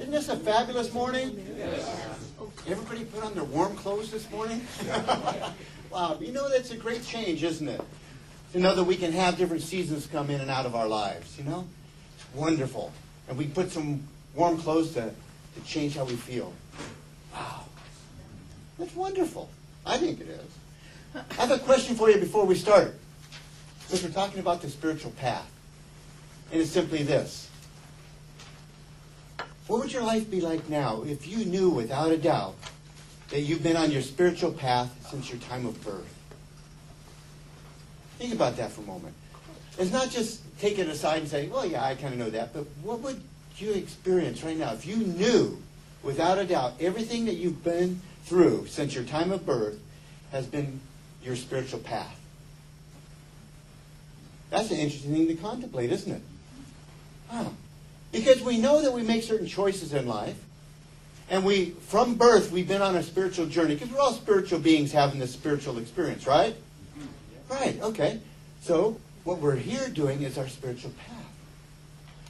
Isn't this a fabulous morning? Everybody put on their warm clothes this morning? Wow, you know, that's a great change, isn't it? To know that we can have different seasons come in and out of our lives, you know? It's wonderful. And we put some warm clothes to change how we feel. Wow. That's wonderful. I think it is. I have a question for you before we start. Because we're talking about the spiritual path. And it's simply this. What would your life be like now if you knew without a doubt that you've been on your spiritual path since your time of birth? Think about that for a moment. It's not just take it aside and say, well, yeah, I kind of know that, but what would you experience right now if you knew without a doubt everything that you've been through since your time of birth has been your spiritual path? That's an interesting thing to contemplate, isn't it? Wow. Because we know that we make certain choices in life. And from birth, we've been on a spiritual journey. Because we're all spiritual beings having this spiritual experience, right? Right, okay. So, what we're here doing is our spiritual path.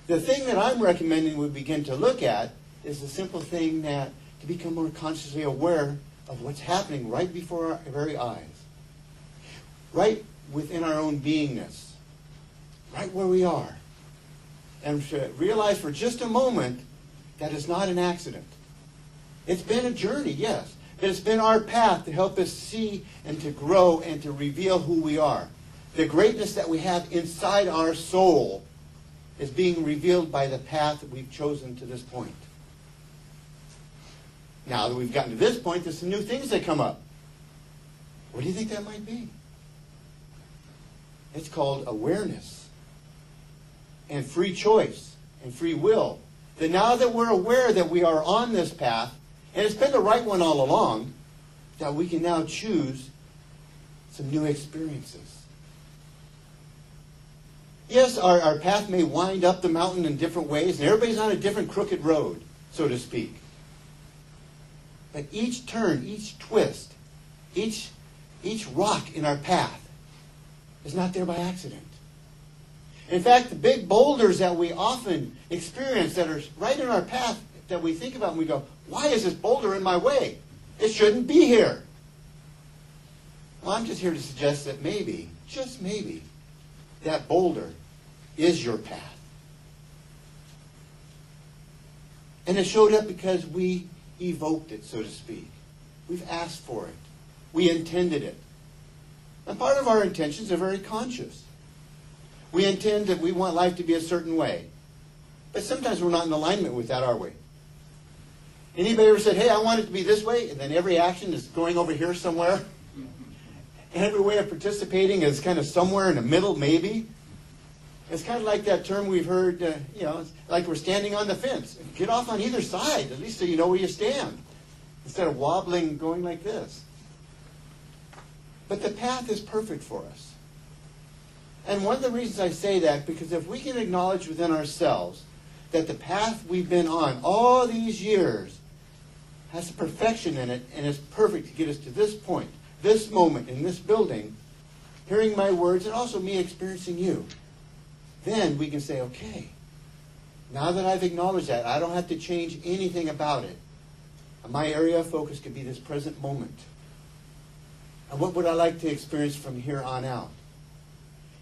The thing that I'm recommending we begin to look at is the simple thing that to become more consciously aware of what's happening right before our very eyes. Right within our own beingness. Right where we are. And to realize for just a moment that it's not an accident. It's been a journey, yes. But it's been our path to help us see and to grow and to reveal who we are. The greatness that we have inside our soul is being revealed by the path that we've chosen to this point. Now that we've gotten to this point, there's some new things that come up. What do you think that might be? It's called awareness. And free choice and free will. That now that we're aware that we are on this path, and it's been the right one all along, that we can now choose some new experiences. Yes, our path may wind up the mountain in different ways, and everybody's on a different crooked road, so to speak. But each turn, each twist, each rock in our path is not there by accident. In fact, the big boulders that we often experience that are right in our path that we think about and we go, why is this boulder in my way? It shouldn't be here. Well, I'm just here to suggest that maybe, just maybe, that boulder is your path. And it showed up because we evoked it, so to speak. We've asked for it. We intended it. And part of our intentions are very conscious. We intend that we want life to be a certain way. But sometimes we're not in alignment with that, are we? Anybody ever said, hey, I want it to be this way, and then every action is going over here somewhere? And every way of participating is kind of somewhere in the middle, maybe? It's kind of like that term we've heard, it's like we're standing on the fence. Get off on either side, at least so you know where you stand. Instead of wobbling, going like this. But the path is perfect for us. And one of the reasons I say that, because if we can acknowledge within ourselves that the path we've been on all these years has a perfection in it and is perfect to get us to this point, this moment in this building, hearing my words and also me experiencing you, then we can say, okay, now that I've acknowledged that, I don't have to change anything about it. My area of focus could be this present moment. And what would I like to experience from here on out?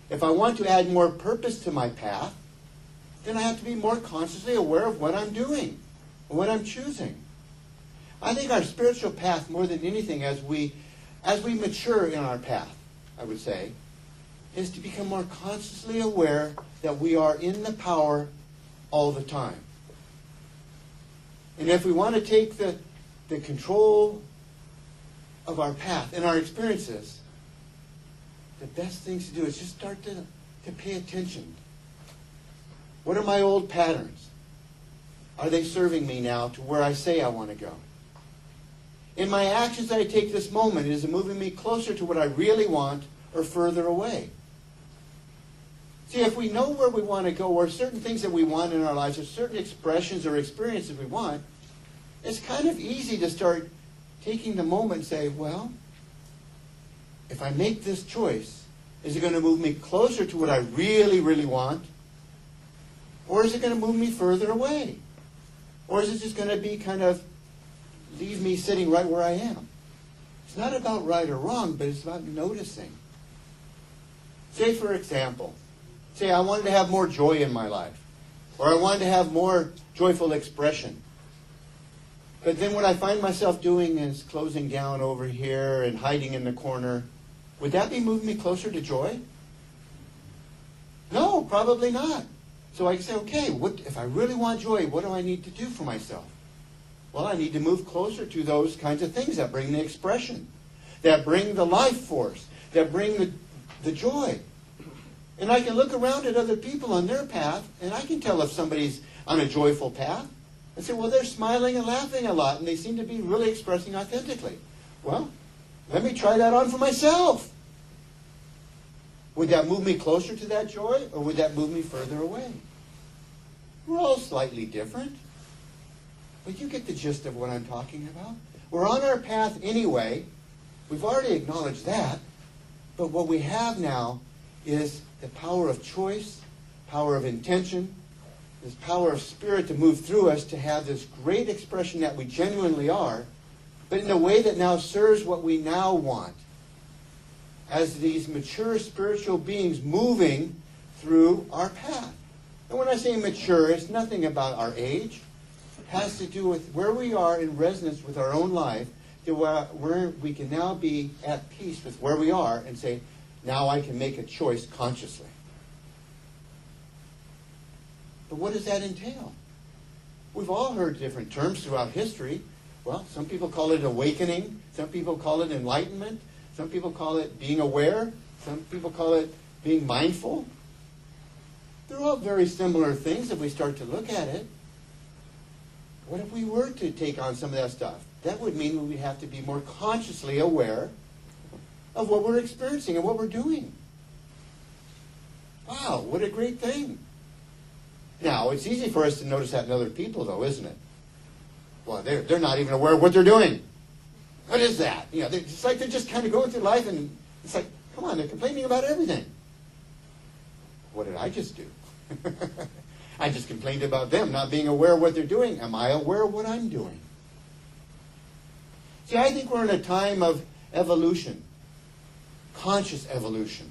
If I want to add more purpose to my path, then I have to be more consciously aware of what I'm doing, and what I'm choosing. I think our spiritual path, more than anything, as we mature in our path, I would say, is to become more consciously aware that we are in the power all the time. And if we want to take the control of our path and our experiences, the best things to do is just start to pay attention. What are my old patterns? Are they serving me now to where I say I want to go? In my actions that I take this moment, is it moving me closer to what I really want or further away? See, if we know where we want to go, or certain things that we want in our lives, or certain expressions or experiences we want, it's kind of easy to start taking the moment and say, well, if I make this choice, is it going to move me closer to what I really, really want? Or is it going to move me further away? Or is it just going to be kind of leave me sitting right where I am? It's not about right or wrong, but it's about noticing. Say, for example, say I wanted to have more joy in my life, or I wanted to have more joyful expression. But then what I find myself doing is closing down over here and hiding in the corner. Would that be moving me closer to joy? No, probably not. So I can say, okay, if I really want joy, what do I need to do for myself? Well, I need to move closer to those kinds of things that bring the expression, that bring the life force, that bring the joy. And I can look around at other people on their path, and I can tell if somebody's on a joyful path. And say, well, they're smiling and laughing a lot, and they seem to be really expressing authentically. Well, let me try that on for myself. Would that move me closer to that joy, or would that move me further away? We're all slightly different. But you get the gist of what I'm talking about. We're on our path anyway. We've already acknowledged that. But what we have now is the power of choice, power of intention, this power of spirit to move through us to have this great expression that we genuinely are, but in a way that now serves what we now want. As these mature spiritual beings moving through our path. And when I say mature, it's nothing about our age. It has to do with where we are in resonance with our own life, to where we can now be at peace with where we are and say, now I can make a choice consciously. But what does that entail? We've all heard different terms throughout history. Well, some people call it awakening. Some people call it enlightenment. Some people call it being aware. Some people call it being mindful. They're all very similar things if we start to look at it. What if we were to take on some of that stuff? That would mean we would have to be more consciously aware of what we're experiencing and what we're doing. Wow, what a great thing. Now, it's easy for us to notice that in other people, though, isn't it? Well, they're not even aware of what they're doing. What is that? You know, it's like they're just kind of going through life, and it's like, come on, they're complaining about everything. What did I just do? I just complained about them not being aware of what they're doing. Am I aware of what I'm doing? See, I think we're in a time of evolution, conscious evolution,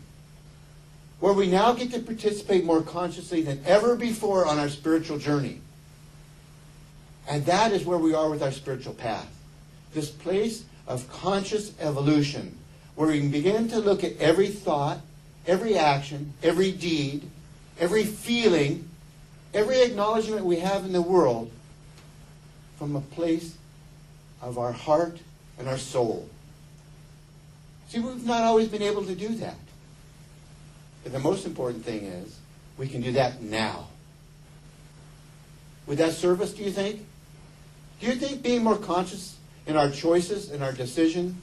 where we now get to participate more consciously than ever before on our spiritual journey. And that is where we are with our spiritual path. This place of conscious evolution, where we can begin to look at every thought, every action, every deed, every feeling, every acknowledgement we have in the world from a place of our heart and our soul. See, we've not always been able to do that. But the most important thing is we can do that now. Would that serve us, do you think? Do you think being more conscious in our choices and our decision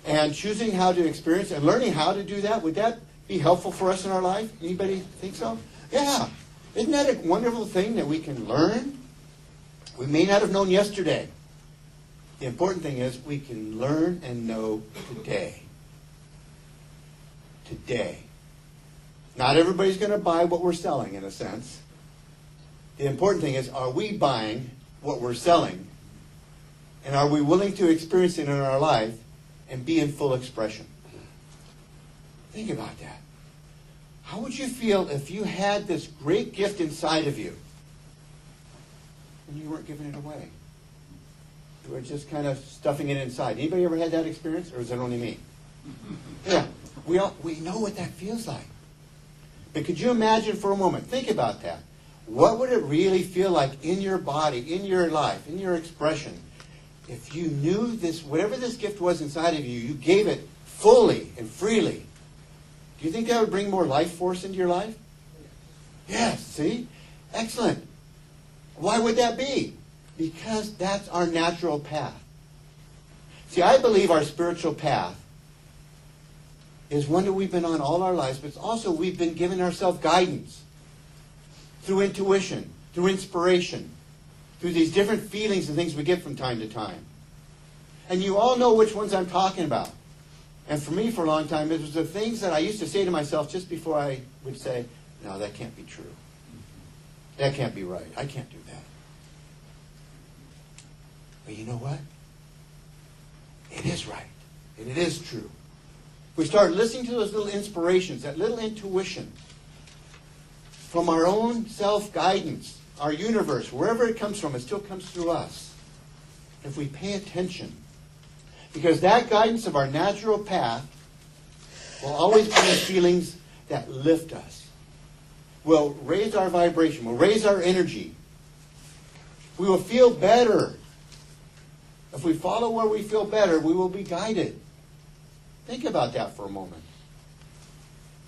and choosing how to experience and learning how to do that, would that be helpful for us in our life? Anybody think so? Yeah. Isn't that a wonderful thing that we can learn? We may not have known yesterday. The important thing is we can learn and know today. Today. Not everybody's going to buy what we're selling, in a sense. The important thing is, are we buying what we're selling? And are we willing to experience it in our life and be in full expression? Think about that. How would you feel if you had this great gift inside of you and you weren't giving it away? You were just kind of stuffing it inside. Anybody ever had that experience, or is it only me? Yeah. We know what that feels like. But could you imagine for a moment, think about that. What would it really feel like in your body, in your life, in your expression, if you knew this, whatever this gift was inside of you, you gave it fully and freely? Do you think that would bring more life force into your life? Yes, see? Excellent. Why would that be? Because that's our natural path. See, I believe our spiritual path is one that we've been on all our lives, but it's also we've been giving ourselves guidance through intuition, through inspiration, through these different feelings and things we get from time to time. And you all know which ones I'm talking about. And for me, for a long time, it was the things that I used to say to myself just before I would say, no, that can't be true. That can't be right. I can't do that. But you know what? It is right. And it is true. We start listening to those little inspirations, that little intuition from our own self-guidance, our universe, wherever it comes from, it still comes through us. If we pay attention, because that guidance of our natural path will always bring feelings that lift us, will raise our vibration, will raise our energy. We will feel better. If we follow where we feel better, we will be guided. Think about that for a moment.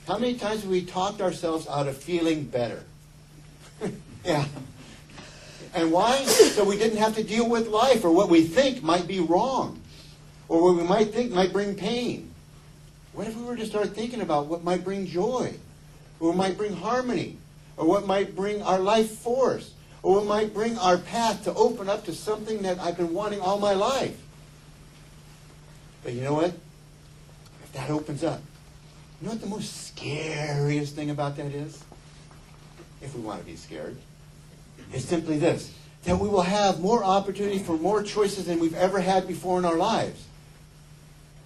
How many times have we talked ourselves out of feeling better? Yeah. And why? So we didn't have to deal with life or what we think might be wrong or what we might think might bring pain. What if we were to start thinking about what might bring joy or what might bring harmony or what might bring our life force or what might bring our path to open up to something that I've been wanting all my life? But you know what? If that opens up, you know what the most scariest thing about that is? If we want to be scared. It's simply this, that we will have more opportunity for more choices than we've ever had before in our lives.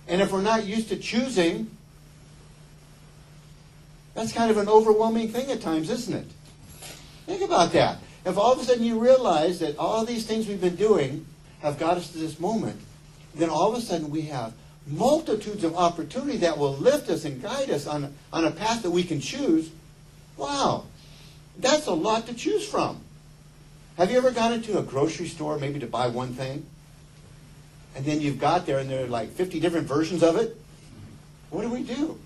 And if we're not used to choosing, that's kind of an overwhelming thing at times, isn't it? Think about that. If all of a sudden you realize that all these things we've been doing have got us to this moment, then all of a sudden we have multitudes of opportunity that will lift us and guide us on a path that we can choose. Wow, that's a lot to choose from. Have you ever gone into a grocery store maybe to buy one thing? And then you've got there and there are like 50 different versions of it? What do?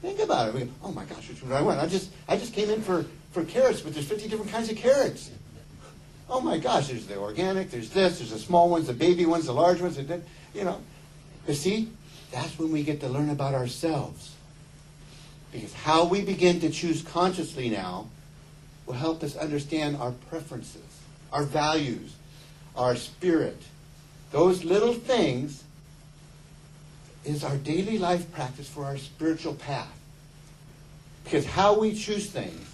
Think about it. We go, oh my gosh, which one do I want? I just came in for carrots, but there's 50 different kinds of carrots. Oh my gosh, there's the organic, there's this, there's the small ones, the baby ones, the large ones, you know. You see, that's when we get to learn about ourselves. Because how we begin to choose consciously now will help us understand our preferences, our values, our spirit. Those little things is our daily life practice for our spiritual path. Because how we choose things,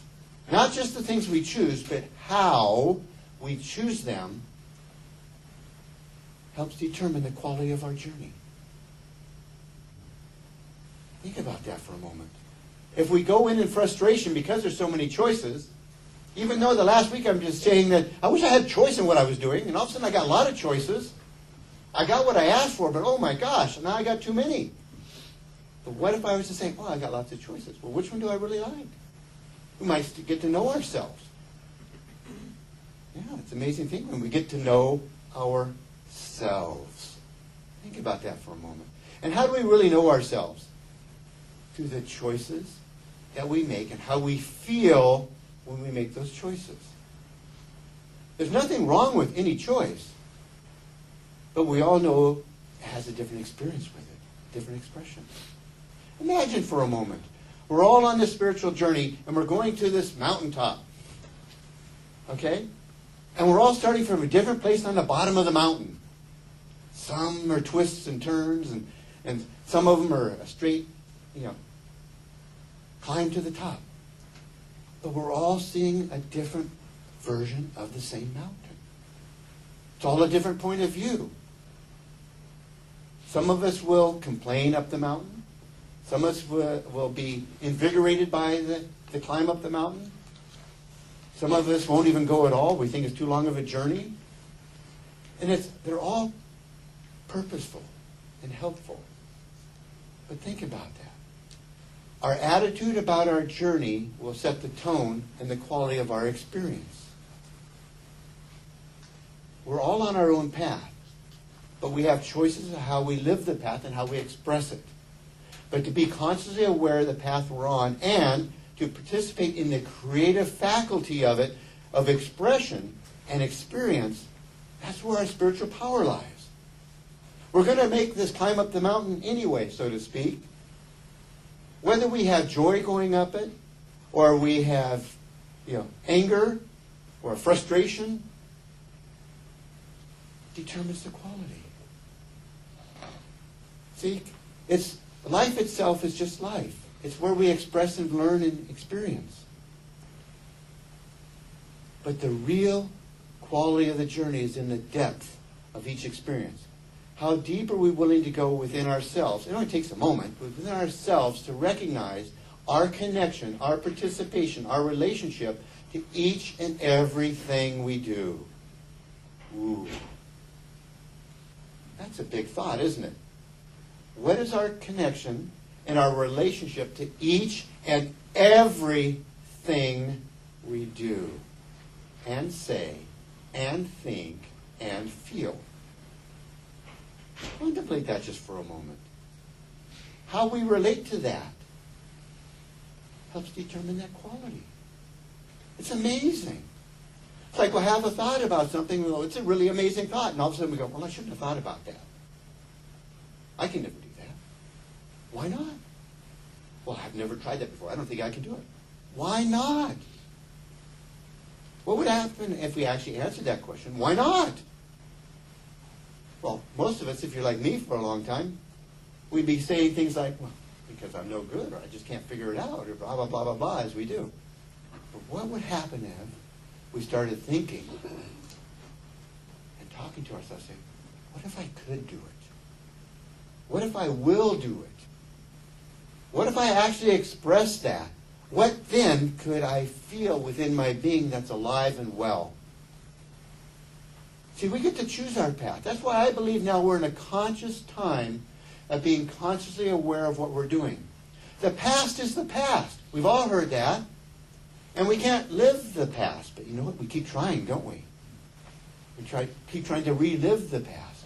not just the things we choose, but how we choose them, helps determine the quality of our journey. Think about that for a moment. If we go in frustration because there's so many choices, even though the last week I'm just saying that I wish I had choice in what I was doing, and all of a sudden I got a lot of choices. I got what I asked for, but oh my gosh, now I got too many. But what if I was to say, well, I got lots of choices. Well, which one do I really like? We might get to know ourselves. Yeah, it's an amazing thing when we get to know ourselves. Think about that for a moment. And how do we really know ourselves? Through the choices that we make and how we feel when we make those choices. There's nothing wrong with any choice, but we all know it has a different experience with it, different expression. Imagine for a moment, we're all on this spiritual journey and we're going to this mountaintop. Okay? And we're all starting from a different place on the bottom of the mountain. Some are twists and turns, and some of them are a straight, climb to the top. But we're all seeing a different version of the same mountain. It's all a different point of view. Some of us will complain up the mountain. Some of us will be invigorated by the climb up the mountain. Some of us won't even go at all. We think it's too long of a journey. And they're all purposeful and helpful. But think about that. Our attitude about our journey will set the tone and the quality of our experience. We're all on our own path, but we have choices of how we live the path and how we express it. But to be consciously aware of the path we're on and to participate in the creative faculty of it, of expression and experience, that's where our spiritual power lies. We're going to make this climb up the mountain anyway, so to speak. Whether we have joy going up it, or we have, anger or frustration, determines the quality. See, life itself is just life. It's where we express and learn and experience. But the real quality of the journey is in the depth of each experience. How deep are we willing to go within ourselves? It only takes a moment, but within ourselves to recognize our connection, our participation, our relationship to each and everything we do. Ooh. That's a big thought, isn't it? What is our connection and our relationship to each and everything we do and say and think and feel? Contemplate that just for a moment. How we relate to that helps determine that quality. It's amazing. It's like we'll have a thought about something, well, it's a really amazing thought, and all of a sudden we go, well, I shouldn't have thought about that. I can never do that. Why not? Well, I've never tried that before. I don't think I can do it. Why not? What would happen if we actually answered that question? Why not? Well, most of us, if you're like me for a long time, we'd be saying things like, well, because I'm no good, or I just can't figure it out, or blah, blah, blah, blah, blah, as we do. But what would happen if we started thinking and talking to ourselves, saying, what if I could do it? What if I will do it? What if I actually express that? What then could I feel within my being that's alive and well? See, we get to choose our path. That's why I believe now we're in a conscious time of being consciously aware of what we're doing. The past is the past. We've all heard that. And we can't live the past. But you know what? We keep trying, don't we? We keep trying to relive the past.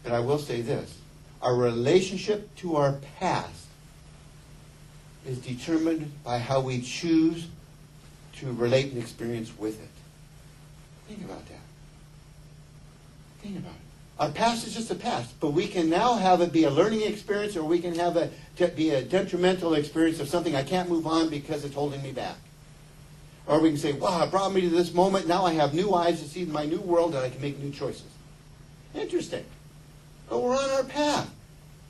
But I will say this. Our relationship to our past is determined by how we choose to relate and experience with it. Think about that. Think about it. Our past is just a past, but we can now have it be a learning experience, or we can have it be a detrimental experience of something I can't move on because it's holding me back. Or we can say, wow, it brought me to this moment. Now I have new eyes to see my new world, and I can make new choices. Interesting. But we're on our path.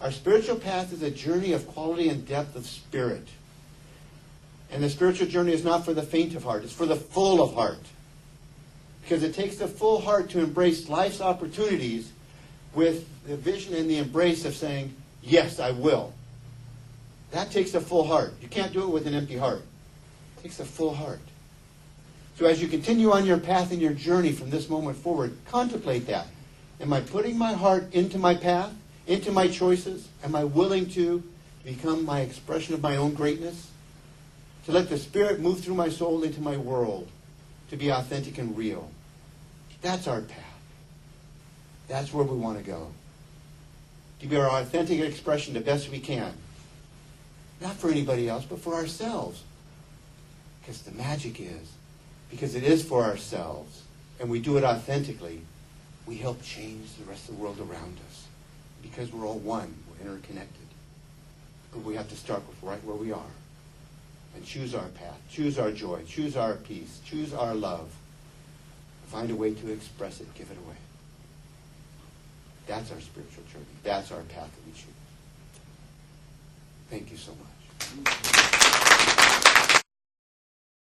Our spiritual path is a journey of quality and depth of spirit. And the spiritual journey is not for the faint of heart. It's for the full of heart. Because it takes the full heart to embrace life's opportunities with the vision and the embrace of saying, yes, I will. That takes a full heart. You can't do it with an empty heart. It takes a full heart. So as you continue on your path and your journey from this moment forward, contemplate that. Am I putting my heart into my path, into my choices? Am I willing to become my expression of my own greatness? To let the Spirit move through my soul into my world, to be authentic and real. That's our path. That's where we want to go. To be our authentic expression the best we can. Not for anybody else, but for ourselves. Because the magic is, because it is for ourselves, and we do it authentically, we help change the rest of the world around us. Because we're all one, we're interconnected. But we have to start with right where we are. And choose our path, choose our joy, choose our peace, choose our love. Find a way to express it, give it away. That's our spiritual journey. That's our path that we choose. Thank you so much.